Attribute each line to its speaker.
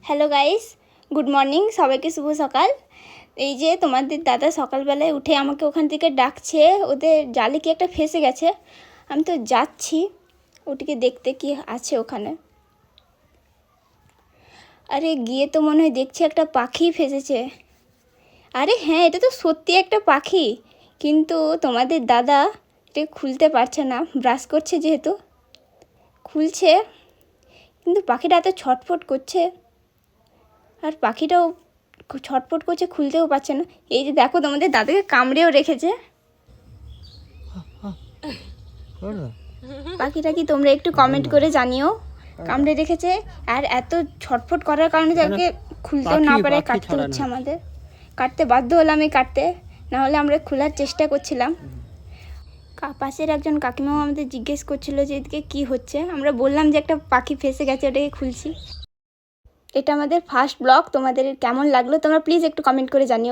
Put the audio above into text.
Speaker 1: Hello guys, good morning. সবাইকে শুভ সকাল। এই যে তোমাদের দাদা সকালবেলায় উঠে আমাকে ওখান থেকে ডাকছে, ওদের জালে কি একটা ফেসে গেছে। আমি তো যাচ্ছি ওটিকে দেখতে কি আছে ওখানে। আরে গিয়ে তো মনে হয় দেখছি একটা পাখি ফেসেছে। আরে হ্যাঁ, এটা তো সত্যি একটা পাখি, কিন্তু তোমাদের দাদা এটা খুলতে পারছে না, ব্রাশ করছে যেহেতু খুলছে, কিন্তু পাখিটা এত ছটফট করছে, আর পাখিটাও ছটফট করছে, খুলতেও পারছে না। এই যে দেখো, তোমাদের দাদাকে কামড়েও রেখেছে। পাখিটা কি তোমরা একটু কমেন্ট করে জানিও। কামড়ে রেখেছে, আর এত ছটফট করার কারণে তাকে খুলতেও না পারে, কাটতে হচ্ছে আমাদের। কাটতে বাধ্য হলাম, এই কাটতে, নাহলে আমরা খোলার চেষ্টা করছিলাম। পাশের একজন কাকিমাও আমাদের জিজ্ঞেস করছিল যে এদিকে কী হচ্ছে। আমরা বললাম যে একটা পাখি ফেসে গেছে, ওটাকে খুলছি। এটা আমাদের ফার্স্ট ব্লগ। তোমাদের কেমন লাগলো তোমরা প্লিজ একটু কমেন্ট করে জানিও।